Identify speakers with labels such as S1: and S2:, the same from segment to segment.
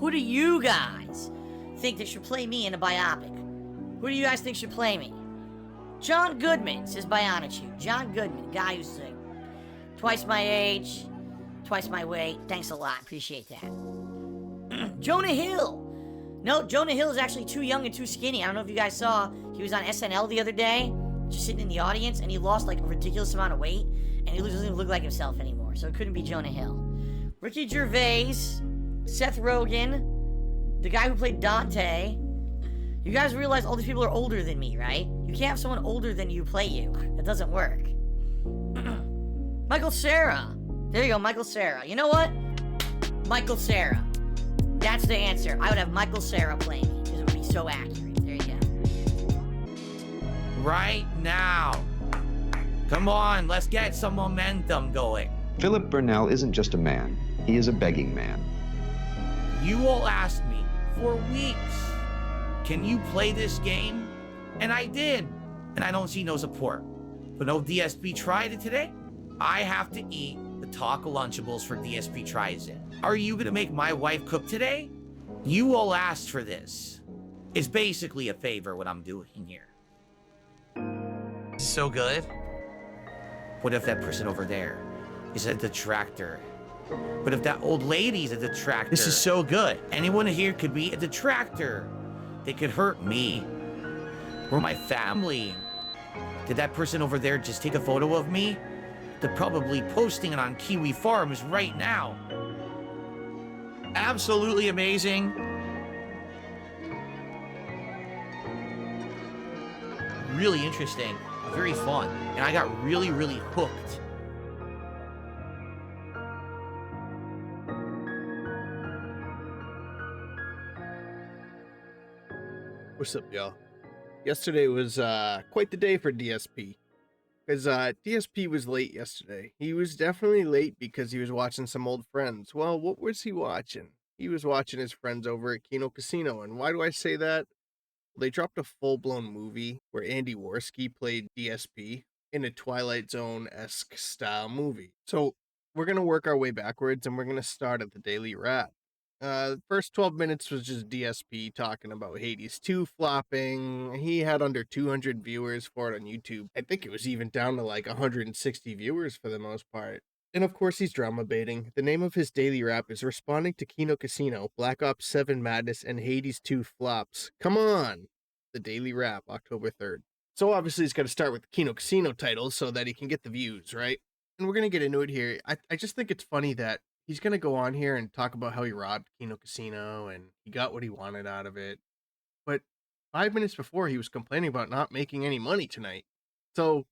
S1: Who do you guys think that should play me in a biopic? Who do you guys think should play me? John Goodman says Bionachu. John Goodman, guy who's like twice my age, twice my weight. Thanks a lot, appreciate that. Jonah Hill. No, Jonah Hill is actually too young and too skinny. I don't know if you guys saw, he was on SNL the other day, just sitting in the audience, and he lost like a ridiculous amount of weight, and he doesn't even look like himself anymore, so it couldn't be Jonah Hill. Ricky Gervais, Seth Rogen, the guy who played Dante. You guys realize all these people are older than me, right? You can't have someone older than you play you. That doesn't work. Michael Cera. There you go, Michael Cera. You know what? Michael Cera. That's the answer. I would have Michael Cera play me, because it would be so accurate. There you go.
S2: Right now. Come on, let's get some momentum going.
S3: Philip Burnell isn't just a man. He is a begging man.
S2: You all asked me for weeks, can you play this game? And I did. And I don't see no support. But no DSP tried it today. I have to eat the taco Lunchables for DSP tries it. Are you gonna make my wife cook today? You all asked for this. It's basically a favor what I'm doing here. So good. What if that person over there is a detractor? What if that old lady's a detractor? This is so good. Anyone here could be a detractor. They could hurt me or my family. Did that person over there just take a photo of me? They're probably posting it on Kiwi Farms right now. Absolutely amazing. Really interesting, very fun, and I got really, really hooked.
S4: What's up, y'all? Yesterday was quite the day for DSP. Because DSP was late yesterday. He was definitely late because he was watching some old friends. Well, what was he watching? He was watching his friends over at Kino Casino. And why do I say that? They dropped a full-blown movie where Andy Worski played DSP in a Twilight Zone-esque style movie. So we're going to work our way backwards, and we're going to start at the Daily Wrap. The first 12 minutes was just DSP talking about Hades 2 flopping. He had under 200 viewers for it on YouTube. I think it was even down to like 160 viewers for the most part. And of course he's drama baiting. The name of his Daily Wrap is responding to Kino Casino, Black Ops 7 Madness, and Hades 2 flops. Come on! The Daily Wrap, October 3rd. So obviously he's got to start with the Kino Casino titles so that he can get the views, right? And we're going to get into it here. I just think it's funny that he's going to go on here and talk about how he robbed Kino Casino and he got what he wanted out of it. But 5 minutes before, he was complaining about not making any money tonight. So,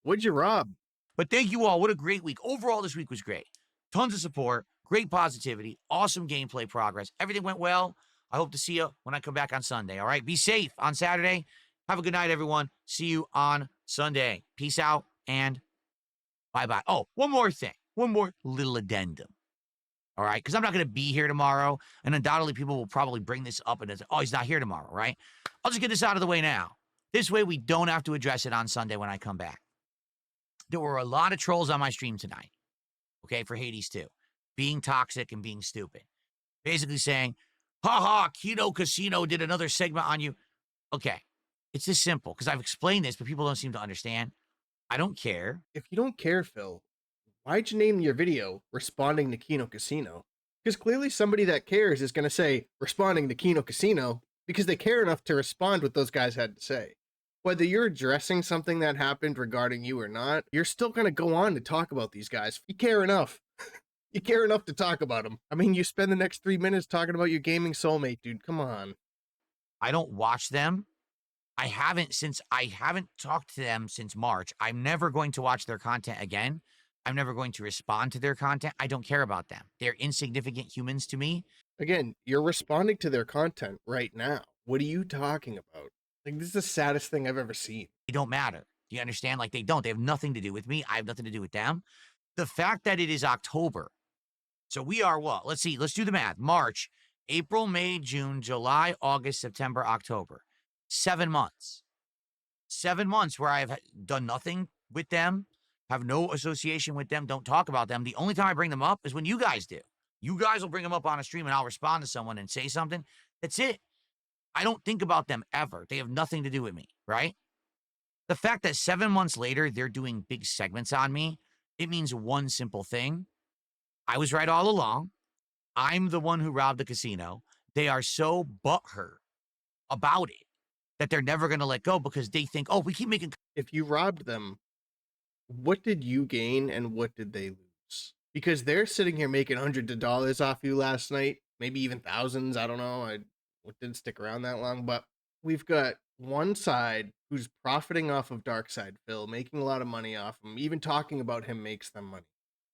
S4: what'd you rob?
S2: But thank you all. What a great week. Overall, this week was great. Tons of support, great positivity, awesome gameplay progress. Everything went well. I hope to see you when I come back on Sunday, all right? Be safe on Saturday. Have a good night, everyone. See you on Sunday. Peace out and bye-bye. Oh, one more thing. One more little addendum. All right, because I'm not going to be here tomorrow, and undoubtedly people will probably bring this up and say, oh, he's not here tomorrow, right? I'll just get this out of the way now. This way we don't have to address it on Sunday when I come back. There were a lot of trolls on my stream tonight, okay, for Hades 2, being toxic and being stupid. Basically saying, ha, Kino Casino did another segment on you. Okay, it's this simple, because I've explained this, but people don't seem to understand. I don't care.
S4: If you don't care, Phil, why'd you name your video responding to Kino Casino? Because clearly somebody that cares is going to say responding to Kino Casino because they care enough to respond what those guys had to say. Whether you're addressing something that happened regarding you or not, you're still going to go on to talk about these guys. You care enough. You care enough to talk about them. I mean, you spend the next 3 minutes talking about your gaming soulmate, dude. Come on.
S2: I don't watch them. I haven't talked to them since March. I'm never going to watch their content again. I'm never going to respond to their content. I don't care about them. They're insignificant humans to me.
S4: Again, you're responding to their content right now. What are you talking about? Like, this is the saddest thing I've ever seen.
S2: They don't matter. Do you understand? Like, they don't. They have nothing to do with me. I have nothing to do with them. The fact that it is October. So we are what? Let's see. Let's do the math. March, April, May, June, July, August, September, October. 7 months. 7 months where I have done nothing with them. Have no association with them, don't talk about them. The only time I bring them up is when you guys do. You guys will bring them up on a stream and I'll respond to someone and say something. That's it. I don't think about them ever. They have nothing to do with me, right? The fact that 7 months later, they're doing big segments on me, it means one simple thing. I was right all along. I'm the one who robbed the casino. They are so butthurt about it that they're never going to let go because they think, oh, we keep making...
S4: If you robbed them, what did you gain and what did they lose? Because they're sitting here making hundreds of dollars off you last night, maybe even thousands. I don't know. I didn't stick around that long, but we've got one side who's profiting off of Darkside Phil, making a lot of money off him. Even talking about him makes them money.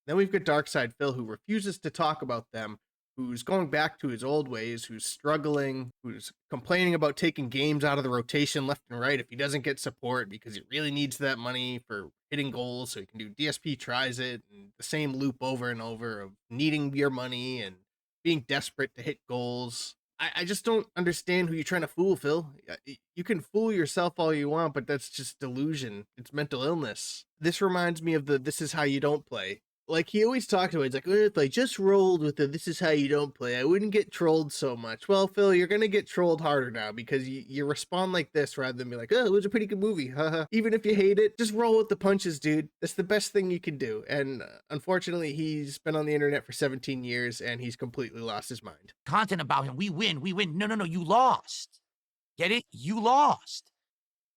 S4: Then we've got Darkside Phil, who refuses to talk about them, who's going back to his old ways, who's struggling, who's complaining about taking games out of the rotation left and right if he doesn't get support because he really needs that money for hitting goals so he can do DSP tries it, and the same loop over and over of needing your money and being desperate to hit goals. I just don't understand who you're trying to fool, Phil. You can fool yourself all you want, but that's just delusion. It's mental illness. This reminds me of the "this is how you don't play." Like, he always talks about it. He's like, if I just rolled with the "this is how you don't play, I wouldn't get trolled so much." Well, Phil, you're going to get trolled harder now because you respond like this rather than be like, oh, it was a pretty good movie. Even if you hate it, just roll with the punches, dude. That's the best thing you can do. And unfortunately, he's been on the internet for 17 years and he's completely lost his mind.
S2: Content about him. We win. We win. No, you lost. Get it? You lost.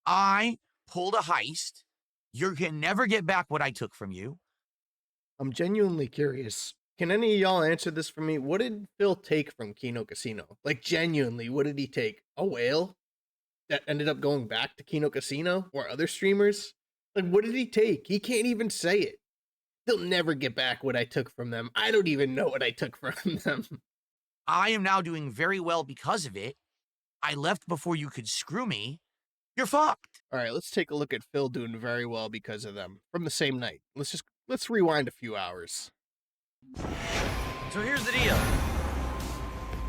S2: I pulled a heist. You can never get back what I took from you.
S4: I'm genuinely curious. Can any of y'all answer this for me? What did Phil take from Kino Casino? Like, genuinely, what did he take? A whale that ended up going back to Kino Casino or other streamers? Like, what did he take? He can't even say it. They'll never get back what I took from them. I don't even know what I took from them.
S2: I am now doing very well because of it. I left before you could screw me. You're fucked.
S4: All right, let's take a look at Phil doing very well because of them from the same night. Let's rewind a few hours.
S2: So here's the deal.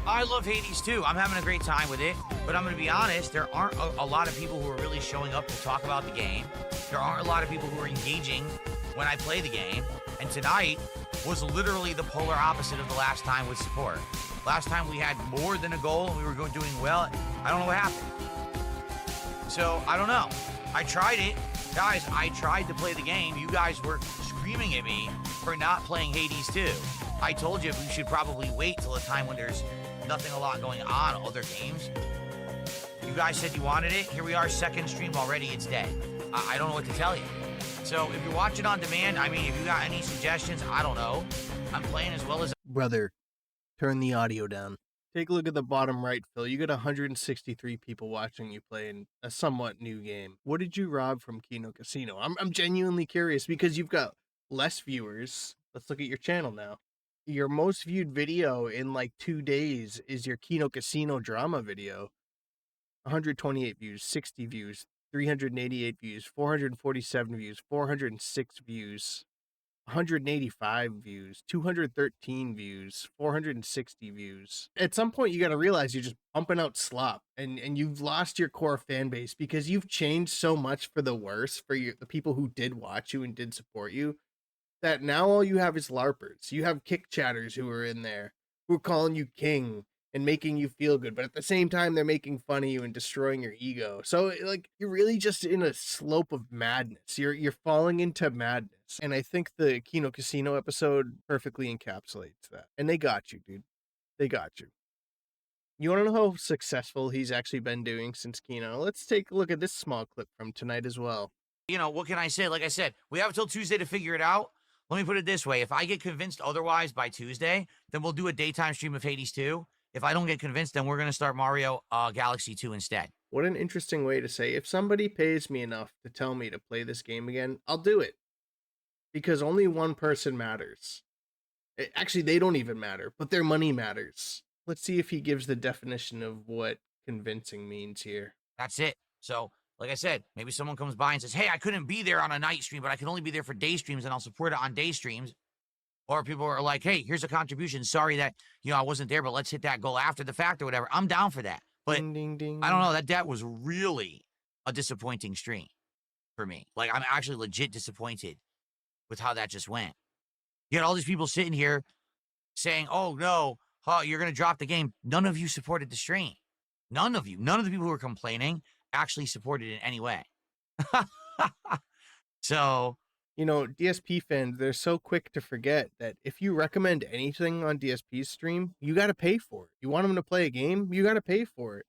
S2: I love Hades too. I'm having a great time with it, but I'm going to be honest, there aren't a lot of people who are really showing up to talk about the game. There aren't a lot of people who are engaging when I play the game, and tonight was literally the polar opposite of the last time with support. Last time we had more than a goal and we were doing well. I don't know what happened. So I don't know. I tried it. Guys, I tried to play the game. You guys were screaming at me for not playing Hades 2. I told you we should probably wait till a time when there's nothing a lot going on other games. You guys said you wanted it. Here we are, second stream already. It's dead. I don't know what to tell you. So if you're watching on demand, I mean, if you got any suggestions, I don't know. I'm playing as well as...
S4: Brother, turn the audio down. Take a look at the bottom right, Phil. You got 163 people watching you play in a somewhat new game. What did you rob from Kino Casino? I'm genuinely curious because you've got less viewers. Let's look at your channel now. Your most viewed video in like 2 days is your Kino Casino drama video. 128 views, 60 views, 388 views, 447 views, 406 views. 185 views, 213 views, 460 views. At some point, you got to realize you're just pumping out slop and you've lost your core fan base because you've changed so much for the worse for the people who did watch you and did support you that now all you have is LARPers. You have kick chatters who are in there who are calling you king and making you feel good, but at the same time, they're making fun of you and destroying your ego. So, like, you're really just in a slope of madness. You're falling into madness. And I think the Kino Casino episode perfectly encapsulates that. And they got you, dude. They got you. You want to know how successful he's actually been doing since Kino? Let's take a look at this small clip from tonight as well.
S2: You know, what can I say? Like I said, we have until Tuesday to figure it out. Let me put it this way. If I get convinced otherwise by Tuesday, then we'll do a daytime stream of Hades 2. If I don't get convinced, then we're going to start Mario Galaxy 2 instead.
S4: What an interesting way to say, if somebody pays me enough to tell me to play this game again, I'll do it. Because only one person matters. Actually, they don't even matter, but their money matters. Let's see if he gives the definition of what convincing means here.
S2: That's it. So, like I said, maybe someone comes by and says, hey, I couldn't be there on a night stream, but I can only be there for day streams, and I'll support it on day streams. Or people are like, hey, here's a contribution. Sorry that, I wasn't there, but let's hit that goal after the fact or whatever. I'm down for that. But
S4: ding, ding, ding.
S2: I don't know. That was really a disappointing stream for me. Like, I'm actually legit disappointed with how that just went. You had all these people sitting here saying, oh, no, you're going to drop the game. None of you supported the stream. None of you. None of the people who were complaining actually supported it in any way. So,
S4: you know, DSP fans, they're so quick to forget that if you recommend anything on DSP's stream, you got to pay for it. You want them to play a game, you got to pay for it.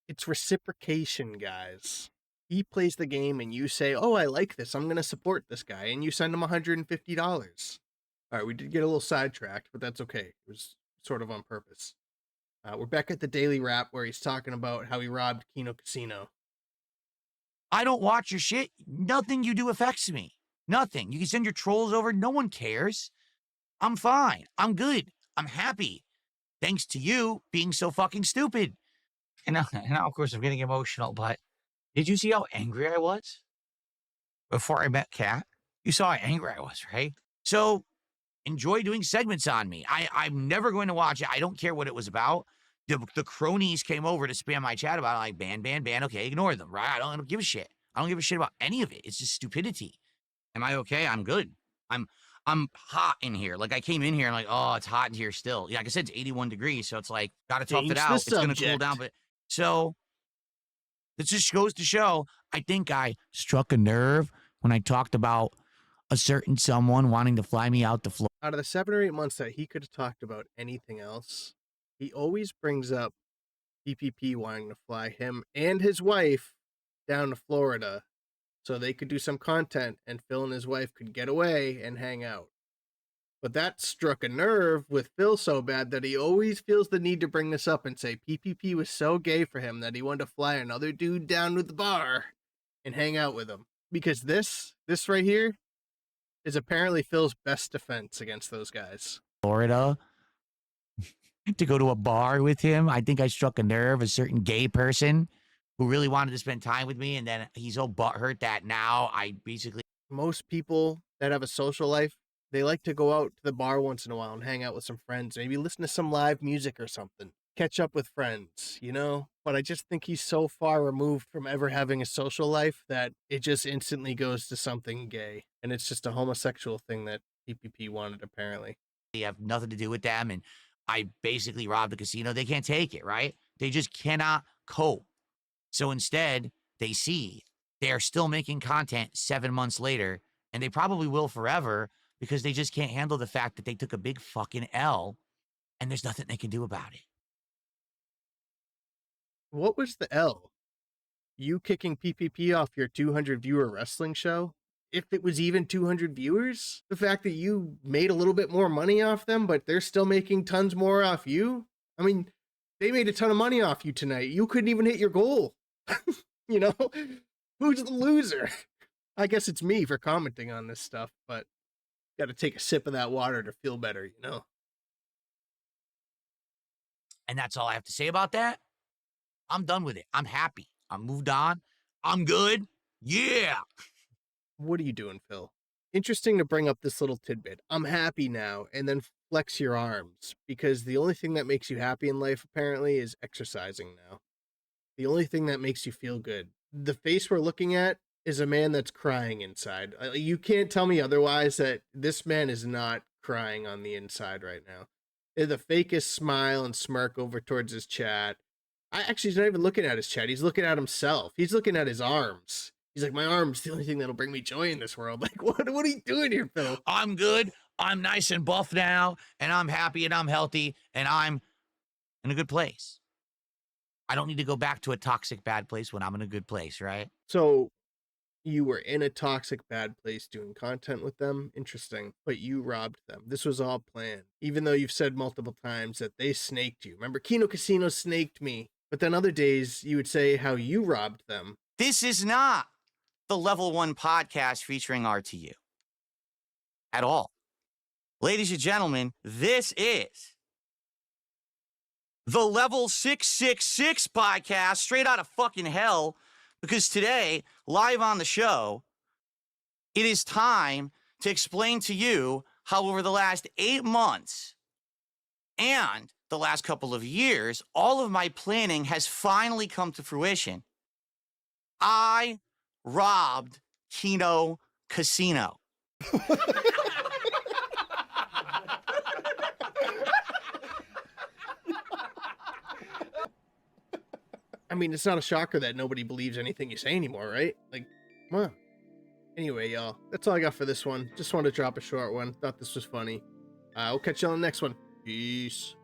S4: It's reciprocation, guys. He plays the game and you say, oh, I like this, I'm going to support this guy, and you send him $150. All right, we did get a little sidetracked, but that's okay. It was sort of on purpose. We're back at the daily wrap where he's talking about how he robbed Kino Casino.
S2: I don't watch your shit. Nothing you do affects me. Nothing. You can send your trolls over. No one cares. I'm fine. I'm good. I'm happy. Thanks to you being so fucking stupid. And now, of course, I'm getting emotional, but did you see how angry I was before I met Kat? You saw how angry I was, right? So enjoy doing segments on me. I'm never going to watch it. I don't care what it was about. The cronies came over to spam my chat about it, like ban, ban, ban. Okay, ignore them, right? I don't give a shit. I don't give a shit about any of it. It's just stupidity. Am I okay? I'm good. I'm hot in here. Like, I came in here and like, oh, it's hot in here still. Yeah, like I said, it's 81 degrees, so it's like, gotta tough it out. It's gonna cool down, but so this just goes to show, I think I struck a nerve when I talked about a certain someone wanting to fly me out the floor.
S4: Out of the 7 or 8 months that he could have talked about anything else, he always brings up PPP wanting to fly him and his wife down to Florida so they could do some content and Phil and his wife could get away and hang out. But that struck a nerve with Phil so bad that he always feels the need to bring this up and say PPP was so gay for him that he wanted to fly another dude down to the bar and hang out with him. Because this right here is apparently Phil's best defense against those guys.
S2: Florida to go to a bar with him. I think I struck a nerve, a certain gay person who really wanted to spend time with me, and then he's so butthurt that now I basically...
S4: Most people that have a social life, they like to go out to the bar once in a while and hang out with some friends, maybe listen to some live music or something, catch up with friends, you know? But I just think he's so far removed from ever having a social life that it just instantly goes to something gay. And it's just a homosexual thing that PPP wanted, apparently.
S2: They have nothing to do with them, and I basically robbed the casino. They can't take it, right? They just cannot cope. So instead, they see they're still making content 7 months later, and they probably will forever because they just can't handle the fact that they took a big fucking L and there's nothing they can do about it.
S4: What was the L? You kicking PPP off your 200 viewer wrestling show? If it was even 200 viewers? The fact that you made a little bit more money off them, but they're still making tons more off you? I mean, they made a ton of money off you tonight. You couldn't even hit your goal. You know? Who's the loser? I guess it's me for commenting on this stuff, but got to take a sip of that water to feel better, you know?
S2: And that's all I have to say about that. I'm done with it. I'm happy. I'm moved on. I'm good. Yeah.
S4: What are you doing, Phil? Interesting to bring up this little tidbit. I'm happy now, and then flex your arms, because the only thing that makes you happy in life, apparently, is exercising now. The only thing that makes you feel good. The face we're looking at is a man that's crying inside. You can't tell me otherwise that this man is not crying on the inside right now. The fakest smile and smirk over towards his chat. He's not even looking at his chat. He's looking at himself. He's looking at his arms. He's like, my arm's the only thing that'll bring me joy in this world. Like, what are you doing here, Phil?
S2: I'm good. I'm nice and buff now, and I'm happy and I'm healthy, and I'm in a good place. I don't need to go back to a toxic bad place when I'm in a good place, right?
S4: So you were in a toxic bad place doing content with them. Interesting. But you robbed them. This was all planned. Even though you've said multiple times that they snaked you. Remember, Kino Casino snaked me. But then other days you would say how you robbed them.
S5: This is not the Level 1 podcast featuring RTU. At all. Ladies and gentlemen, this is the Level 666 podcast straight out of fucking hell. Because today, live on the show, it is time to explain to you how over the last 8 months and the last couple of years, all of my planning has finally come to fruition. I robbed Kino Casino.
S4: I mean, it's not a shocker that nobody believes anything you say anymore, right? Like, come on. Anyway, y'all, that's all I got for this one. Just wanted to drop a short one. Thought this was funny. We'll catch you on the next one. Peace.